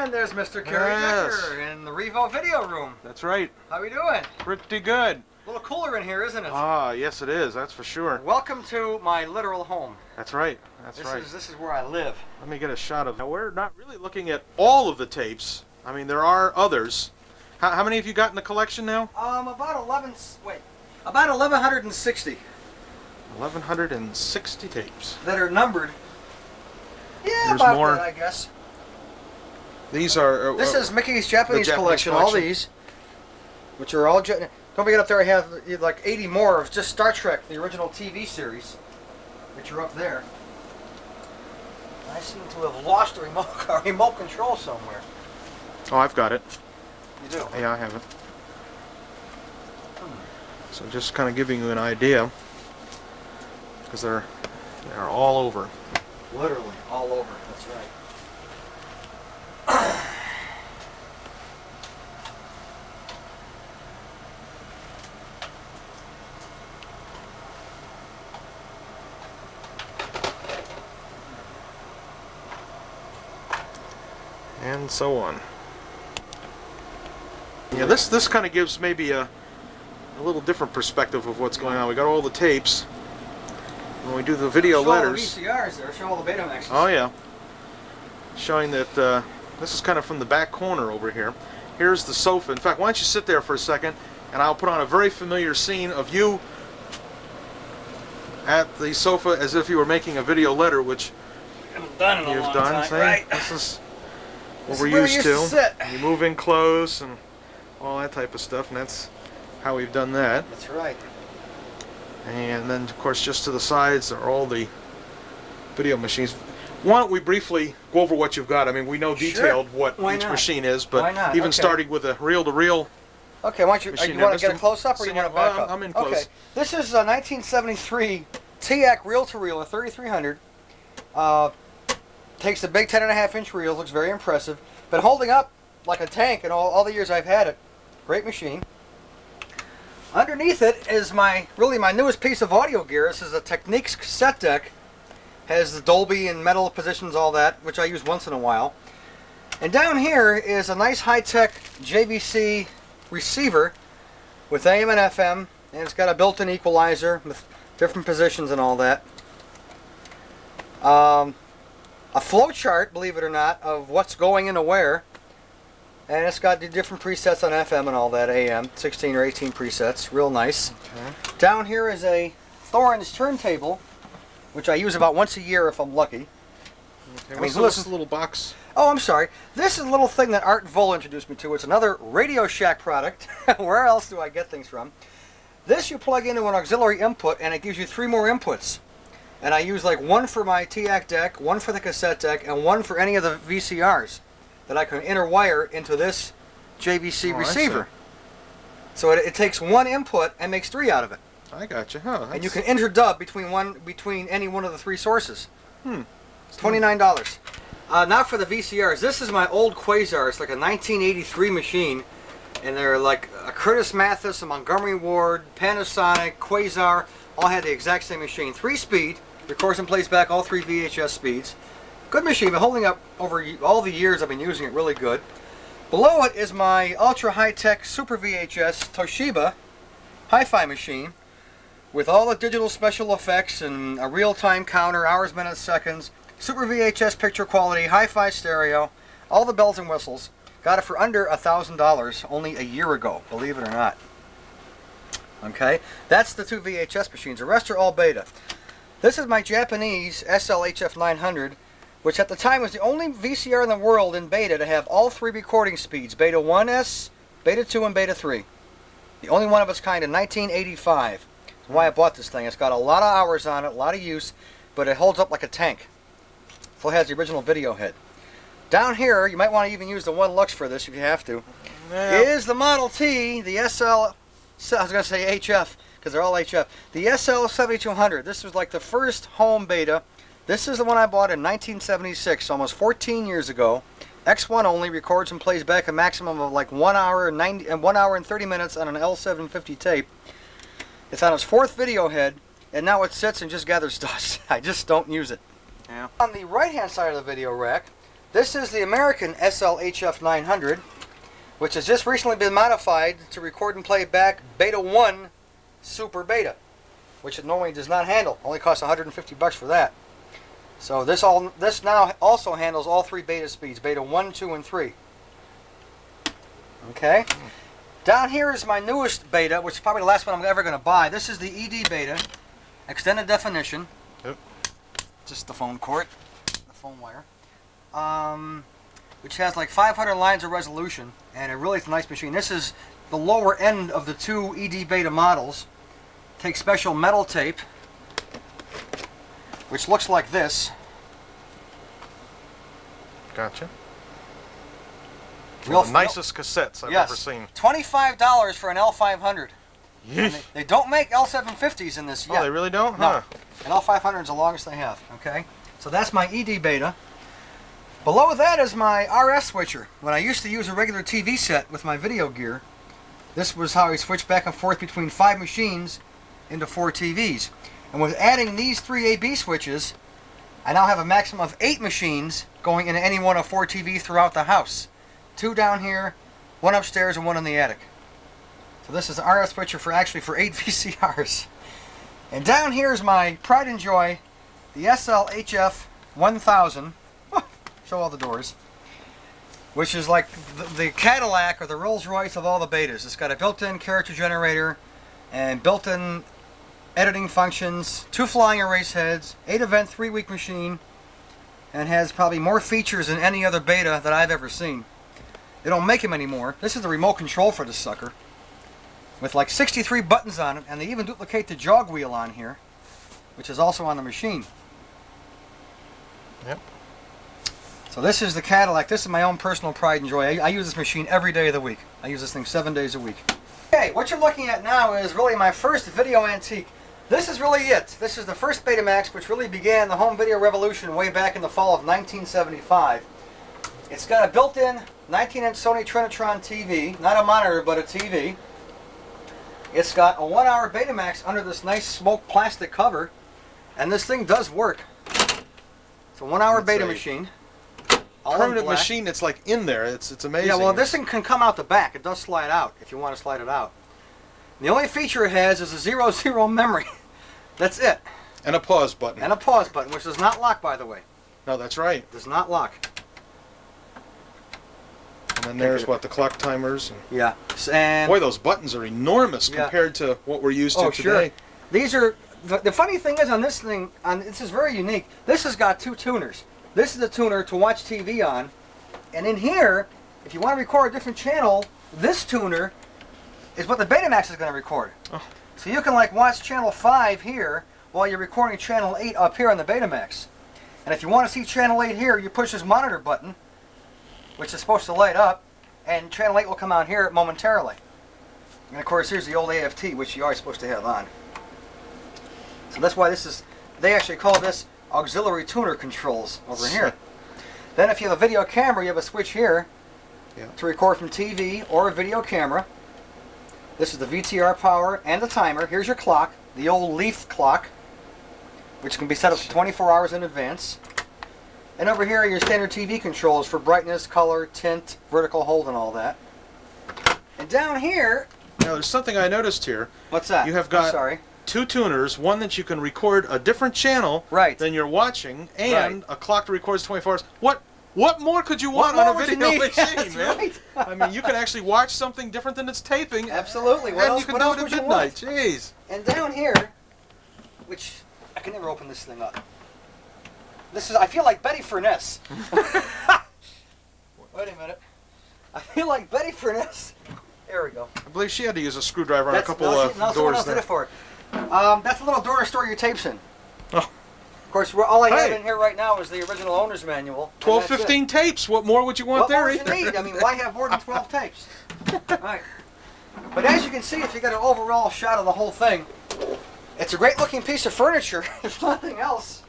And there's Mr. Kerry Decker in the Revo video room. That's right. How we doing? Pretty good. A little cooler in here, isn't it? Ah, yes it is, that's for sure. Welcome to my literal home. That's right, right. This is where I live. Let me get a shot of. Now we're not really looking at all of the tapes. I mean, there are others. How many have you got in the collection now? About 1160. 1160 tapes. That are numbered. Yeah, There's about more. that, I guess. These are... this is Mickey's Japanese collection, collection, all these. Which are all... Don't forget up there I have like 80 more of just Star Trek, the original TV series. Which are up there. I seem to have lost a remote control somewhere. Oh, I've got it. You do? Yeah, I have it. So just kind of giving you an idea. Because they're all over. Literally, all over. That's right. And so on. Yeah, this kind of gives maybe a little different perspective of what's going on. We got all the tapes. When we do the video letters. Show all the VCRs there. Show all the betamaxes. Oh yeah. Showing that this is kind of from the back corner over here. Here's the sofa. In fact, why don't you sit there for a second, and I'll put on a very familiar scene of you at the sofa as if you were making a video letter, which I've done in a long time, see? right? This is what This we're is where we used used to sit. You move in close and all that type of stuff, and that's how we've done that. That's right. And then, of course, just to the sides are all the video machines. Why don't we briefly go over what you've got? I mean, we know detailed what each machine is, but even starting with a reel-to-reel. Okay, why don't you want to get a close-up, or you want to back up? I'm in close. Okay, this is a 1973 TIAC reel-to-reel, a 3300. Takes the big 10.5-inch reel, looks very impressive. Been holding up like a tank in all the years I've had it. Great machine. Underneath it is really my newest piece of audio gear. This is a Technics cassette deck. Has the Dolby and metal positions, all that, which I use once in a while. And down here is a nice high-tech JVC receiver with AM and FM, and it's got a built-in equalizer with different positions and all that. A flow chart, believe it or not, of what's going into where. And it's got the different presets on FM and all that, AM, 16 or 18 presets, real nice. Okay. Down here is a Thorn's turntable, which I use about once a year if I'm lucky. Okay, what's this little box? Oh, I'm sorry. This is a little thing that Art Vole introduced me to. It's another Radio Shack product. Where else do I get things from? This you plug into an auxiliary input, and it gives you 3 more inputs. And I use like one for my TIAC deck, one for the cassette deck, and one for any of the VCRs that I can interwire into this JVC receiver. So it takes one input and makes 3 out of it. I got you. Huh, and you can interdub between any one of the 3 sources. $29. Now for the VCRs. This is my old Quasar. It's like a 1983 machine, and they're like a Curtis Mathis, a Montgomery Ward, Panasonic, Quasar, all had the exact same machine. 3-speed, records and plays back all 3 VHS speeds. Good machine, been holding up over all the years I've been using it really good. Below it is my ultra high-tech Super VHS Toshiba hi-fi machine with all the digital special effects and a real-time counter, hours, minutes, seconds, Super VHS picture quality, hi-fi stereo, all the bells and whistles. Got it for under $1,000 only a year ago, believe it or not. Okay, that's the 2 VHS machines. The rest are all beta. This is my Japanese SLHF 900, which at the time was the only VCR in the world in beta to have all 3 recording speeds, Beta 1S, Beta 2, and Beta 3. The only one of its kind in 1985. That's why I bought this thing. It's got a lot of hours on it, a lot of use, but it holds up like a tank. Still has the original video head. Down here, you might want to even use the 1 Lux for this if you have to, is the Model T, the SL, I was going to say HF, because they're all HF. The SL7200. This was like the first home beta. This is the one I bought in 1976, almost 14 years ago. X1 only, records and plays back a maximum of like 1 hour and 30 minutes on an L750 tape. It's on its 4th video head, and now it sits and just gathers dust. I just don't use it. Yeah. On the right-hand side of the video rack, This is the American SLHF 900, which has just recently been modified to record and play back Beta 1 Super Beta, which it normally does not handle. Only costs $150 for that. So this now also handles all three beta speeds, Beta 1, 2, and 3. Okay. Down here is my newest beta, which is probably the last one I'm ever going to buy. This is the ED Beta, extended definition. Yep. Just the phone cord, the phone wire. Which has like 500 lines of resolution, and it really is a nice machine. This is the lower end of the two ED Beta models. Takes special metal tape, which looks like this. Gotcha. Real the nicest cassettes I've ever seen. $25 for an L500. They don't make L750s in this yet. Oh, they really don't? No. Huh. An L500 is the longest they have. Okay. So that's my ED Beta. Below that is my RS switcher. When I used to use a regular TV set with my video gear, this was how I switched back and forth between 5 machines into 4 TVs. And with adding these 3 AB switches, I now have a maximum of 8 machines going into any one of 4 TVs throughout the house. 2 down here, 1 upstairs, and 1 in the attic. So this is an RS switcher for 8 VCRs. And down here is my pride and joy, the SLHF 1000. Show all the doors. Which is like the Cadillac or the Rolls Royce of all the betas. It's got a built-in character generator and built-in editing functions, 2 flying erase heads, 8 event 3-week machine, and has probably more features than any other beta that I've ever seen. They don't make them anymore. This is the remote control for this sucker, with like 63 buttons on it, and they even duplicate the jog wheel on here, which is also on the machine. Yep. So this is the Cadillac. This is my own personal pride and joy. I use this machine every day of the week. I use this thing 7 days a week. Okay, what you're looking at now is really my first video antique. This is really it. This is the first Betamax, which really began the home video revolution way back in the fall of 1975. It's got a built-in 19-inch Sony Trinitron TV, not a monitor, but a TV. It's got a 1-hour Betamax under this nice smoked plastic cover, and this thing does work. It's a 1-hour beta machine. Permanent machine that's like in there. It's amazing. Yeah, well, this thing can come out the back. It does slide out if you want to slide it out. The only feature it has is a 00 memory. That's it. And a pause button. And a pause button, which does not lock, by the way. No, that's right. It does not lock. And then there's what, the clock timers. Yeah. And boy, those buttons are enormous compared to what we're used to today. Sure. These are the funny thing is on this thing. This is very unique. This has got 2 tuners. This is the tuner to watch TV on, and in here, if you want to record a different channel, this tuner is what the Betamax is going to record. Oh. So you can like watch channel 5 here while you're recording channel 8 up here on the Betamax. And if you want to see channel 8 here, you push this monitor button, which is supposed to light up, and channel 8 will come out here momentarily. And of course, here's the old AFT, which you are supposed to have on. So that's why this is, they actually call this auxiliary tuner controls over here. Then if you have a video camera, you have a switch here to record from TV or a video camera. This is the VTR power and the timer. Here's your clock, the old leaf clock, which can be set up to 24 hours in advance. And over here are your standard TV controls for brightness, color, tint, vertical hold, and all that. And down here... Now there's something I noticed here. What's that? You have got... I'm sorry. 2 tuners, one that you can record a different channel than you're watching, and a clock that records 24 hours. What more could you want on a video machine, man? Right. I mean, you can actually watch something different than it's taping. Absolutely. And you can do it at midnight. Jeez. And down here, which I can never open this thing up. This is, I feel like Betty Furness. Wait a minute. I feel like Betty Furness. There we go. I believe she had to use a screwdriver on a couple doors there. Did it for her. That's a little door to store your tapes in. Oh. Of course, all I have in here right now is the original owner's manual. 12, 15 tapes. What more would you want there? What more do you need? I mean, why have more than 12 tapes? Right. But as you can see, if you get an overall shot of the whole thing, it's a great looking piece of furniture, if nothing else.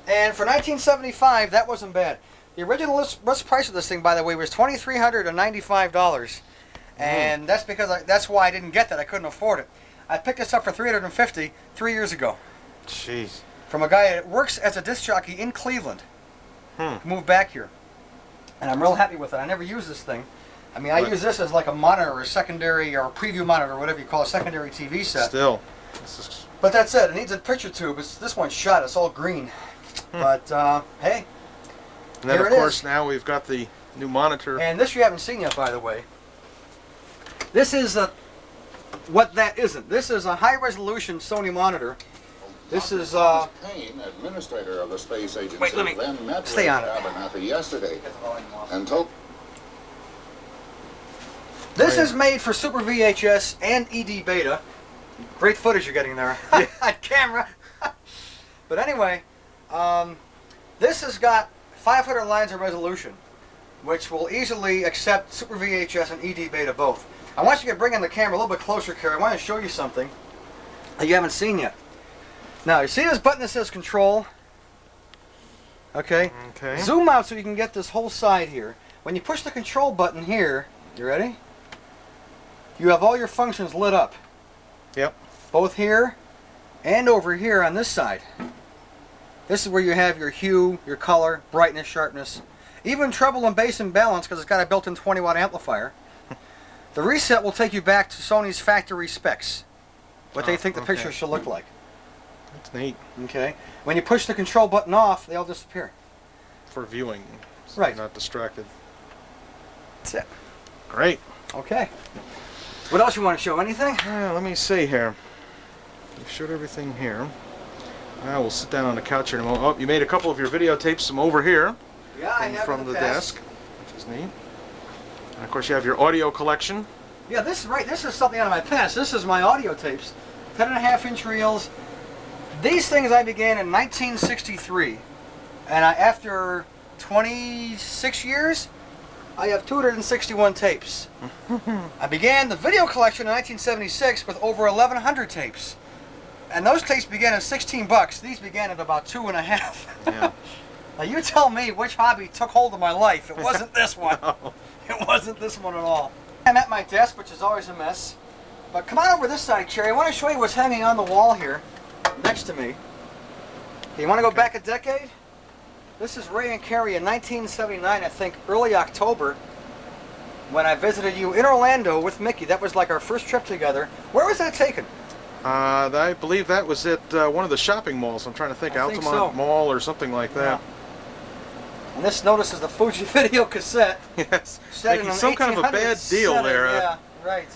And for 1975, that wasn't bad. The original list price of this thing, by the way, was $2,395. And that's because that's why I didn't get that. I couldn't afford it. I picked this up for $350 3 years ago. Jeez. From a guy that works as a disc jockey in Cleveland. Moved back here. and I'm real happy with it. I never use this thing. I mean, I use this as like a monitor or a secondary or a preview monitor, whatever you call a secondary TV set. Still. But that's it. It needs a picture tube. This one's shot. It's all green. But, hey. And then, of course, now we've got the new monitor. And this you haven't seen yet, by the way. This is what that isn't. This is a high-resolution Sony monitor. This is Payne, administrator of the space agency, wait, let me then met stay on it. Abernathy yesterday and told. This is made for Super VHS and ED Beta. Great footage you're getting there on camera. But anyway, this has got 500 lines of resolution, which will easily accept Super VHS and ED Beta both. I want you to bring in the camera a little bit closer, Kerry. I want to show you something that you haven't seen yet. Now, you see this button that says control? Okay. Zoom out so you can get this whole side here. When you push the control button here, you ready? You have all your functions lit up. Yep. Both here and over here on this side. This is where you have your hue, your color, brightness, sharpness, even treble and bass and balance because it's got a built-in 20-watt amplifier. The reset will take you back to Sony's factory specs, what they think the picture should look like. That's neat. Okay. When you push the control button off, they all disappear. For viewing. So right. You're not distracted. That's it. Great. Okay. What else you want to show? Anything? Let me see here. You showed everything here. We'll sit down on the couch here in a moment. Oh, you made a couple of your videotapes from over here. Yeah, I have from the past. desk, which is neat. And of course, you have your audio collection. Yeah, this is right. This is something out of my past. This is my audio tapes, 10.5-inch reels. These things I began in 1963, and after 26 years, I have 261 tapes. I began the video collection in 1976 with over 1,100 tapes, and those tapes began at $16. These began at about 2.5. Yeah. Now you tell me which hobby took hold of my life. It wasn't this one. No. It wasn't this one at all. I'm at my desk, which is always a mess. But come on over this side, Cherry. I want to show you what's hanging on the wall here, next to me. You want to go back a decade? This is Ray and Carrie in 1979, I think, early October, when I visited you in Orlando with Mickey. That was like our first trip together. Where was that taken? I believe that was at one of the shopping malls. I'm trying to think, Altamont Mall or something like that. Yeah. And this, notice, is the Fuji video cassette. Yes. Set Making in some kind of a bad deal there. Yeah, right.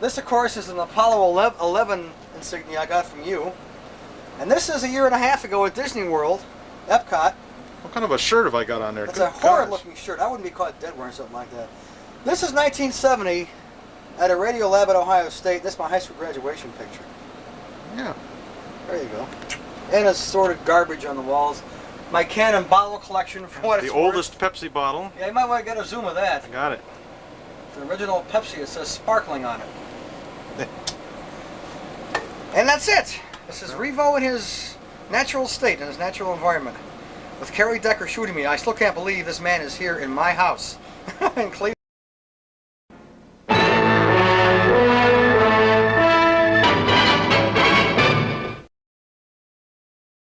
This, of course, is an Apollo 11 insignia I got from you. And this is a year and a half ago at Disney World, Epcot. What kind of a shirt have I got on there? It's a horrid-looking shirt. I wouldn't be caught dead wearing something like that. This is 1970 at a radio lab at Ohio State. This is my high school graduation picture. Yeah. There you go. And assorted garbage on the walls. My can and bottle collection for what it's worth. The oldest Pepsi bottle. Yeah, you might want to get a zoom of that. I got it. The original Pepsi. It says sparkling on it. And that's it. This is Revo in his natural state, in his natural environment. With Carrie Decker shooting me. I still can't believe this man is here in my house in Cleveland.